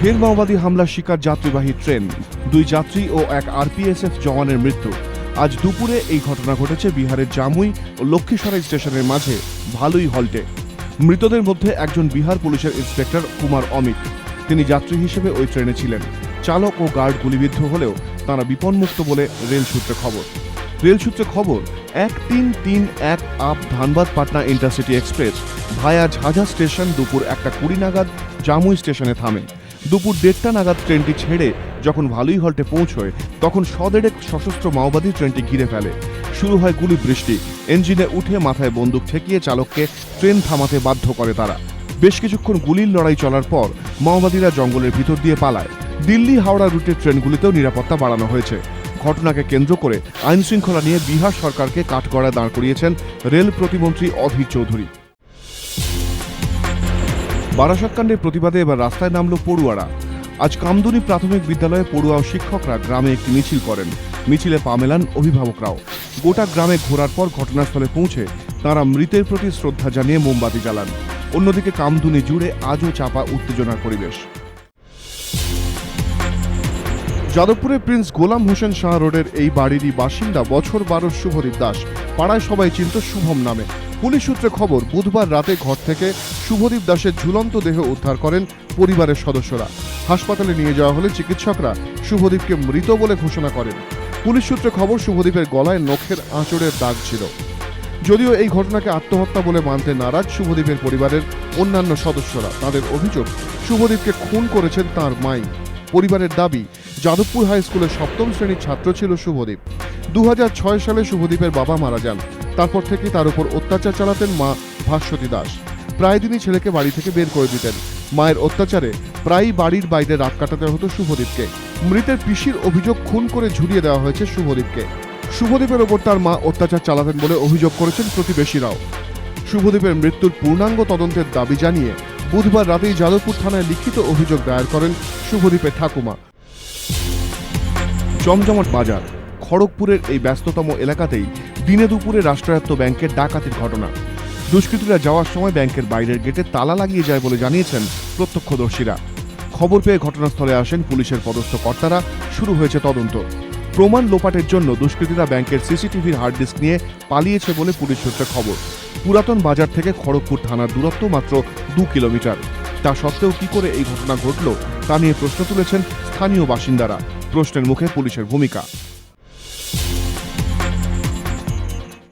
ফের মাওবাদী হামলার শিকার যাত্রীবাহী ট্রেন, 2 যাত্রী ও এক আরপিএসএফ জওয়ানের মৃত্যু। আজ দুপুরে এই ঘটনা ঘটেছে বিহারের জামুই ও লক্ষ্মীসরাই স্টেশনের মাঝে ভালুই হল্টে। মৃতদের মধ্যে একজন বিহার পুলিশের ইন্সপেক্টর কুমার অমিত। তিনি যাত্রী হিসেবে ওই ট্রেনে ছিলেন। চালক ও গার্ড গুলিবিদ্ধ হলেও তাঁরা বিপন্মুক্ত বলে রেল সূত্রে খবর 1331 up Dhanbad Patna intercity express ভায়া ঝাঝা স্টেশন দুপুর 1:20 নাগাদ জামুই স্টেশনে থামে। দুপুর 1:30 নাগাদ ট্রেনটি ছেড়ে যখন ভালুই হল্টে পৌঁছয় তখন সদেড়েক সশস্ত্র মাওবাদী ট্রেনটি ঘিরে ফেলে। শুরু হয় গুলি বৃষ্টি। ইঞ্জিনে উঠে মাথায় বন্দুক ঠেকিয়ে চালককে ট্রেন থামাতে বাধ্য করে তারা। বেশ কিছুক্ষণ গুলির লড়াই চলার পর মাওবাদীরা জঙ্গলের ভিতর দিয়ে পালায়। দিল্লি হাওড়া রুটের ট্রেনগুলিতেও নিরাপত্তা বাড়ানো হয়েছে। ঘটনাকে কেন্দ্র করে আইন শৃঙ্খলা নিয়ে বিহার সরকারকে কাঠগড়ায় দাঁড় করিয়েছেন রেল প্রতিমন্ত্রী অধীর চৌধুরী। বারাসাতকাণ্ডের প্রতিবাদে এবার রাস্তায় নামল পড়ুয়ারা। আজ কামদুনি প্রাথমিক বিদ্যালয়ে পড়ুয়া ও শিক্ষকরা গ্রামে একটি মিছিল করেন। মিছিলে পা মেলান অভিভাবকরাও। গোটা গ্রামে ঘোরার পর ঘটনাস্থলে পৌঁছে তাঁরা মৃতের প্রতি শ্রদ্ধা জানিয়ে মোমবাতি জ্বালান। অন্যদিকে কামদুনি জুড়ে আজও চাপা উত্তেজনার পরিবেশ। যাদবপুরের প্রিন্স গোলাম হোসেন শাহ রোডের এই বাড়িরই বাসিন্দা বছর 12 শুভদীপ দাস। পাড়ায় সবাই চিনত শুভম নামে। পুলিশ সূত্রে খবর, বুধবার রাতে ঘর থেকে শুভদীপ দাসের ঝুলন্ত দেহ উদ্ধার করেন পরিবারের সদস্যরা। হাসপাতালে নিয়ে যাওয়া হলে চিকিৎসকরা শুভদীপকে মৃত বলে ঘোষণা করেন। পুলিশ সূত্রে খবর, শুভদীপের গলায় নখের আঁচড়ের দাগ ছিল। যদিও এই ঘটনাকে আত্মহত্যা বলে মানতে নারাজ শুভদীপের পরিবারের অন্যান্য সদস্যরা। তাদের অভিযোগ, শুভদীপকে খুন করেছেন তাঁর মাই। পরিবারের দাবি, যাদবপুর হাই স্কুলের 7ম শ্রেণীর ছাত্র ছিল শুভদীপ। 2006 সালে শুভদীপের বাবা মারা যান। তারপর থেকে তার উপর অত্যাচার চালাতেন মা ভাস্বতী দাস। প্রায় দিনই ছেলেকে বাড়ি থেকে বের করে দিতেন। মায়ের অত্যাচারে প্রায়ই বাড়ির বাইরে রাত কাটাতে হতো শুভদীপকে। মৃতের পিসির অভিযোগ, খুন করে ঝুলিয়ে দেওয়া হয়েছে শুভদীপকে। শুভদীপের ওপর তার মা অত্যাচার চালাতেন বলে অভিযোগ করেছেন প্রতিবেশীরাও। শুভদীপের মৃত্যুর পূর্ণাঙ্গ তদন্তের দাবি জানিয়ে বুধবার রাতেই যাদবপুর থানায় লিখিত অভিযোগ দায়ের করেন শুভদীপের ঠাকুমা। জমজমাট বাজার। খড়গপুরের এই ব্যস্ততম এলাকাতেই দিনে দুপুরে রাষ্ট্রায়ত্ত ব্যাংকের ডাকাতির ঘটনা। দুষ্কৃতীরা যাওয়ার সময় ব্যাংকের বাইরের গেটে তালা লাগিয়ে যায় বলে জানিয়েছেন প্রত্যক্ষদর্শীরা। খবর পেয়ে ঘটনাস্থলে আসেন পুলিশের পদস্থ কর্তারা। শুরু হয়েছে তদন্ত। প্রমাণ লোপাটের জন্য দুষ্কৃতীরা ব্যাংকের সিসিটিভির হার্ড ডিস্ক নিয়ে পালিয়েছে বলে পুলিশ সূত্রে খবর। পুরাতন বাজার থেকে খড়গপুর থানার দূরত্ব মাত্র 2 কিলোমিটার। তা সত্ত্বেও কি করে এই ঘটনা ঘটল তা নিয়ে প্রশ্ন তুলেছেন স্থানীয় বাসিন্দারা। প্রশ্নের মুখে পুলিশের ভূমিকা।